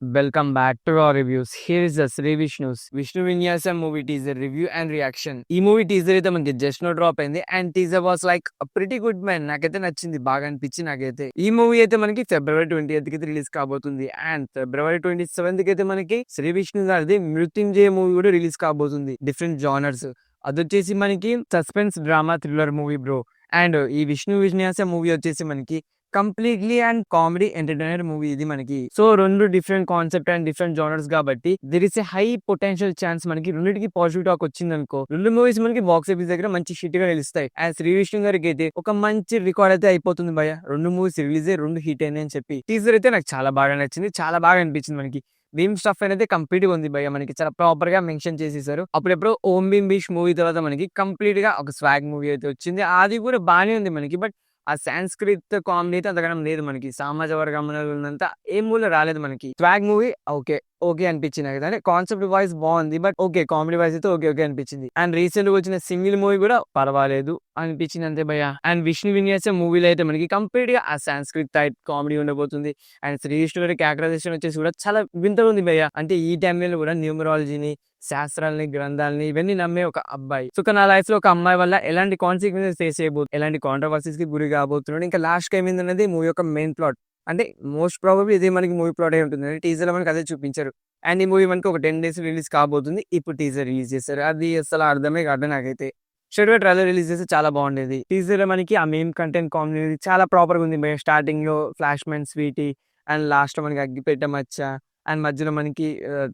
Welcome back to our reviews. Here is the Sri Vishnu's Vishnu Vinyasa movie teaser review and reaction. ఈ movie teaser అయితే మనకి just no drop అయింది and teaser was like pretty good man. నాకైతే నచ్చింది, బాగా అనిపించింది నాకైతే. ఈ మూవీ అయితే మనకి ఫిబ్రవరి 20th కి రిలీజ్ కాబోతుంది అండ్ ఫిబ్రవరి 27th కి అయితే మనకి శ్రీ విష్ణు గారిది మృత్యుంజయ మూవీ కూడా రిలీజ్ కాబోతుంది. డిఫరెంట్ జానర్స్, అది వచ్చేసి మనకి suspense drama thriller movie bro. And ఈ విష్ణు విన్యాస మూవీ వచ్చేసి మనకి completely and comedy entertainer movie ఇది మనకి. సో రెండు different concept and different genres కాబట్టి there is a high potential chance మనకి రెండింటికి పాజిటివ్ టాక్ వచ్చింది అనుకో, రెండు మూవీస్ మనకి బాక్స్ ఆఫీస్ దగ్గర మంచి షిట్ గా నిలుస్తాయి. అండ్ శ్రీ విష్ణు గారికి అయితే ఒక మంచి రికార్డ్ అయితే అయిపోతుంది భయ. రెండు మూవీస్ రిలీజ్ అయ్యి రెండు హిట్ అయినాయి అని చెప్పి. టీజర్ అయితే నాకు చాలా బాగా నచ్చింది, చాలా బాగా అనిపించింది మనకి. భీమ్ స్టఫ్ అనేది కంప్లీట్ గా ఉంది భయ, మనకి చాలా ప్రాపర్ గా మెన్షన్ చేసేసారు. అప్పుడెప్పుడు ఓం భీమ్ బీష్ మూవీ తర్వాత మనకి కంప్లీట్ గా ఒక స్వాగ్ మూవీ అయితే వచ్చింది, అది కూడా బాగానే ఉంది మనకి. బట్ ఆ సాంస్క్రిత్ కామెడీ అయితే అంతగానం లేదు మనకి. సమాజ వర్గంలో ఉన్నంత ఏం మూల రాలేదు మనకి. స్వాగ్ మూవీ ఓకే ఓకే అనిపించింది కదా, అంటే కాన్సెప్ట్ వైజ్ బాగుంది, బట్ ఓకే కామెడీ వైజ్ అయితే ఓకే ఓకే అనిపించింది. అండ్ రీసెంట్ గా వచ్చిన సింగిల్ మూవీ కూడా పర్వాలేదు అనిపించింది అంతే భయ. అండ్ విష్ణు విన్యాస మూవీలో అయితే మనకి కంప్లీట్ గా ఆ సాంస్క్రిత్ టైప్ కామెడీ ఉండబోతుంది. అండ్ శ్రీ విష్ణు గారి క్యారెక్టరైజేషన్ వచ్చేసి కూడా చాలా వింతగా ఉంది భయ. అంటే ఈ టైంలో కూడా న్యూమరాలజీని, శాస్త్రాలని, గ్రంథాలని ఇవన్నీ నమ్మే ఒక అబ్బాయి సో నా లైఫ్ లో ఒక అమ్మాయి వల్ల ఎలాంటి కాన్సిక్వెన్సెస్ ఫేస్ చేయబోతుంది, ఎలాంటి కాంట్రవర్సీస్ కి గురి కాబోతున్నాడు, ఇంకా లాస్ట్ టైం ఏంటనేది మూవీ యొక్క మెయిన్ ప్లాట్. అంటే మోస్ట్ ప్రాబబ్లీ ఇది మనకి మూవీ ప్లాట్ అయి ఉంటుంది. టీజర్ లో మనకి అదే చూపించారు. అండ్ ఈ మూవీ మనకి ఒక 10 days రిలీజ్ కాబోతుంది. ఇప్పుడు టీజర్ రిలీజ్ చేశారు, అది అసలు అర్థమే కాదు నాకైతే. స్ట్రైట్ గా ట్రైలర్ రిలీజ్ చేస్తే చాలా బాగుండేది. టీజర్ లో మనకి ఆ మెయిన్ కంటెంట్ కామెడీ చాలా ప్రాపర్ గా ఉంది. స్టార్టింగ్ లో flash man sweetie and last లో మనకి అగ్గిపెట్ట మచ్చ అండ్ మధ్యలో మనకి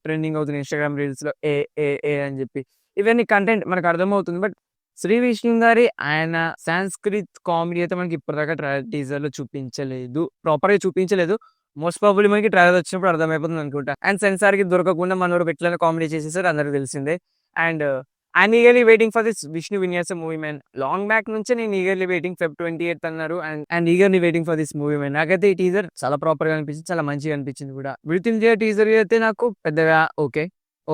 ట్రెండింగ్ అవుతుంది ఇన్స్టాగ్రామ్ రీల్స్ లో ఏ ఏ ఏ అని చెప్పి. ఇవన్నీ కంటెంట్ మనకు అర్థమవుతుంది. బట్ శ్రీ విష్ణు గారి ఆయన సాంస్క్రిత్ కామెడీ అయితే మనకి ఇప్పటిదాకా టీజర్ లో చూపించలేదు, ప్రాపర్ గా చూపించలేదు. మోస్ట్ ప్రాబబ్లీ మనకి ట్రైలర్ వచ్చినప్పుడు అర్థమైపోతుంది అనుకుంటా. అండ్ సెన్సార్ కి దొరకకుండా మనోడు ఎట్లైనా కామెడీ చేసేసారు, అందరికి తెలిసిందే. And I'm eagerly waiting for this Vishnu Vinyasa movie man. Long back నుంచే నేను ఈగర్లీ వెయిటింగ్, Feb 28th అన్నారు. And eagerly waiting for this movie man. నాకైతే ఈ టీజర్ చాలా ప్రాపర్ గా అనిపించింది, చాలా మంచిగా అనిపించింది కూడా. మృత్యుంజయ టీజర్ అయితే నాకు పెద్దగా ఓకే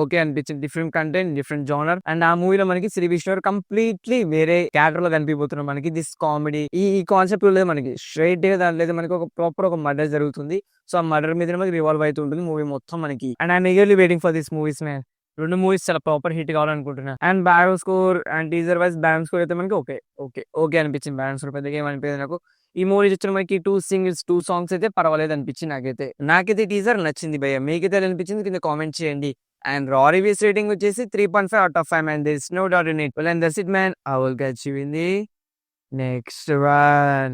ఓకే అనిపించింది. Different content, different genre. And ఆ మూవీలో మనకి శ్రీ విష్ణు గారు కంప్లీట్లీ వేరే క్యారెక్టర్ లో కనిపిపోతున్నారు మనకి. దిస్ కామెడీ ఈ కాన్సెప్ట్ లేదు మనకి. స్ట్రైట్ గా దాని లేదు మనకి ఒక ప్రాపర్ ఒక మర్డర్ జరుగుతుంది. సో ఆ మర్డర్ మీద మనకి రివాల్వ్ అవుతూ ఉంటుంది మూవీ మొత్తం మనకి. And I'm eagerly waiting for this movies man. రెండు మూవీస్ చాలా ప్రాపర్ హిట్ కావాలనుకుంటున్నా. And background score and teaser wise background score అయితే మనకి ఓకే ఓకే ఓకే అనిపించింది. బ్యాక్గ్రౌండ్ స్కోర్ పెద్దగా ఏమనిపించింది నాకు. ఈ మూవీ వచ్చిన మనకి 2 songs అయితే పర్వాలేదు అనిపించింది నాకైతే టీజర్ నచ్చింది భయ్య. మీకైతే ఎలా అనిపించింది కింద కామెంట్ చేయండి. అండ్ రా రివ్యూస్ రేటింగ్ వచ్చేసి 3.5/5 man. There is no doubt in it. Well, and that's it man. I will catch you in the next one.